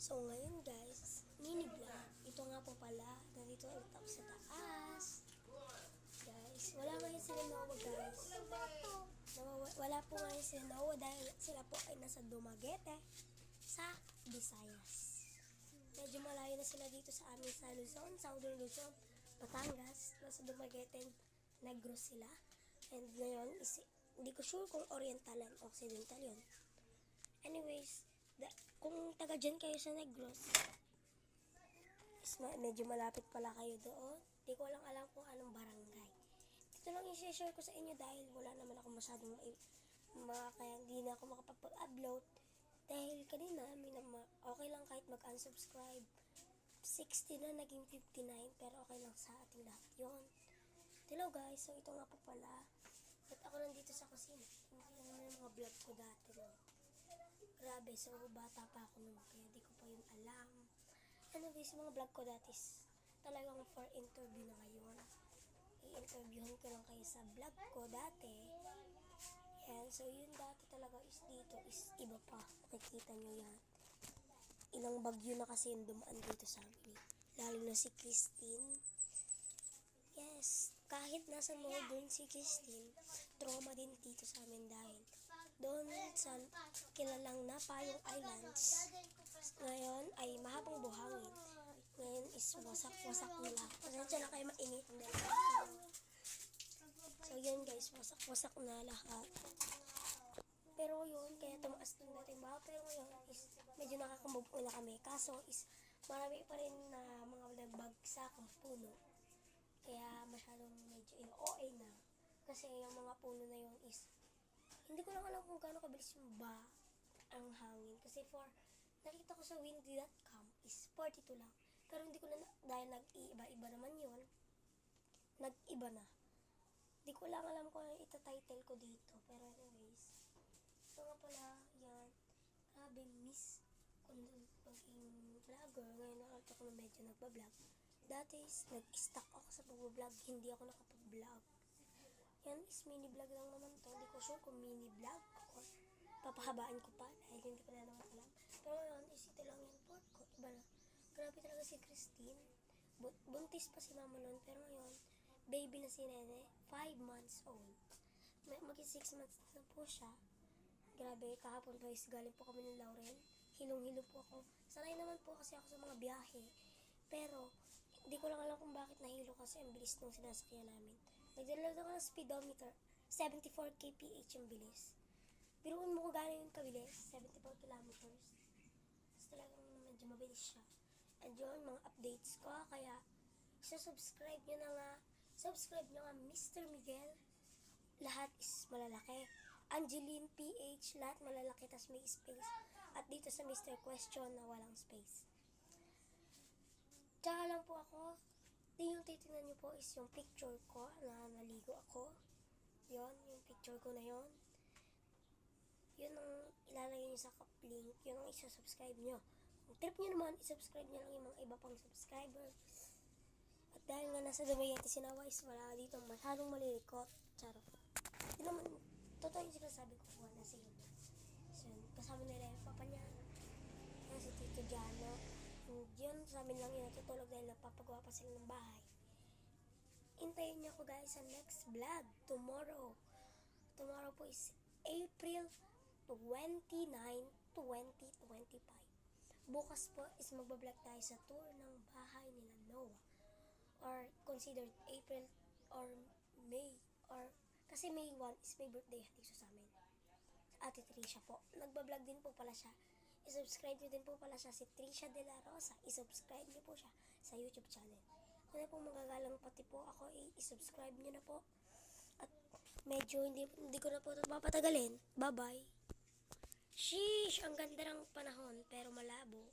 So ngayon guys, mini vlog. Ito nga po pala, nandito ulit ako sa taas. Guys, wala ngayon sila Noah guys. Wala po ngayon sila Noah dahil sila po ay nasa Dumaguete sa Visayas. Medyo malayo na sila dito sa amin sa Luzon, Southern Luzon, Batangas. Nasa Dumaguete, Negros sila. And ngayon, hindi ko sure kung Oriental and Occidental yun. Anyways, kung taga dyan kayo sa Negros, medyo malapit pala kayo doon. Hindi ko lang alam kung anong barangay. Ito lang i-share ko sa inyo dahil wala naman ako masyadong kaya hindi na ako makapag-upload. Dahil kanina, okay lang kahit mag-unsubscribe. 60 na, naging 59, pero okay lang sa ating lahat yun. Hello guys, so ito nga po pala. At ako nandito sa kusina. Hindi naman yung mga vlog ko dati, no? Grabe, so bata pa ako nun, kaya di ko pa yun alam. Anyways, mga vlog ko dati talagang for interview na ngayon. I-interviewin ko lang kayo sa vlog ko dati. Yan, so yun dati talaga is dito is iba pa. Nakikita nyo yan. Ilang bagyo na kasi yung dumaan dito sa amin. Lalo na si Christine. Yes, kahit nasa northern si Christine, trauma din dito sa amin dahil doon sa kilalang na Payong Islands, ngayon ay mahabang buhangin. Ngayon is wasak-wasak nila. Pasensya na kayo mainit. So yun guys, wasak-wasak na lahat. Pero yun, kaya tumaas ng dating baha. Pero ngayon is medyo nakakamove na kami. Kaso is marami pa rin na mga nagbagsak ang puno. Kaya masyadong medyo OA na. Kasi yung mga puno na yun is hindi ko lang alam kung gaano kabilis yung ang hangin. Kasi nakita ko sa windy.com is 42 lang. Pero hindi ko na, dahil nag-iiba-iba naman yun, nag-iba na. Hindi ko lang alam kung ano ita-title ko dito. Pero anyways, ito nga pala, yan. Grabe, miss kung maging vlogger. Ngayon nakita ko na medyo nagpa-vlog. Dati nag-stuck ako sa pag-vlog, hindi ako nakapag-vlog. Yan is mini vlog lang naman to. Hindi ko sure kung mini vlog or papahabaan ko pa dahil hindi ko na naman alam. Pero ngayon is ito lang yung part ko. Iba na. Grabe talaga si Christine. Buntis pa si mama nun. Pero ngayon, baby na si Nene. 5 months old. Maging 6 months na po siya. Grabe, kahapon pa is galing po kami ng Laurel. Hilong-hilo po ako. Sanay naman po kasi ako sa mga biyahe. Pero, hindi ko lang alam kung bakit nahilo kasi ang bilis nung sinasakyan namin. Nagdala ako ng speedometer, 74 kph yung bilis. Biruin mo kung gano'n yung kabilis, 74 kilometers. Tapos talagang medyo mabilis siya. And yun, mga updates ko, kaya subscribe nyo na nga. Subscribe nyo nga, Mr. Miguel. Lahat is malalaki. Angeline PH, lahat malalaki, tas may space. At dito sa Mr. Question na walang space. Tsaka lang po ako, yung titingnan nyo po is yung picture ko na naligo ako. Yun, yung picture ko na yun. Yun ang ilalagay nyo sa link. Yun ang isa-subscribe nyo. Kung trip nyo naman, isubscribe nyo lang yung mga iba pang subscriber. At dahil nga nasa Dumaguete si Noah is wala dito masyadong malilikot. Charot. Hindi naman, totoo yung sinasabi ko kung nasa yun. So, kasama nila yung papa niya. Yan si Tito Jano. Yun, sa amin lang yun natutulog dahil napapagawa pa sila ng bahay. Hintayin niyo ako guys sa next vlog tomorrow. Tomorrow po is April 29, 2025. Bukas po is magbablog tayo sa tour ng bahay nila Noah. Or considered April or May. Or kasi May 1 is may birthday dito sa amin. Ate Trisha po. Nagbablog din po pala siya. I-subscribe nyo din po pala siya si Trisha De La Rosa. I-subscribe nyo po siya sa YouTube channel. Kung na po magagalang pati po ako, i-subscribe nyo na po. At medyo hindi ko na po ito papatagalin. Bye-bye. Sheesh! Ang ganda ng panahon pero malabo.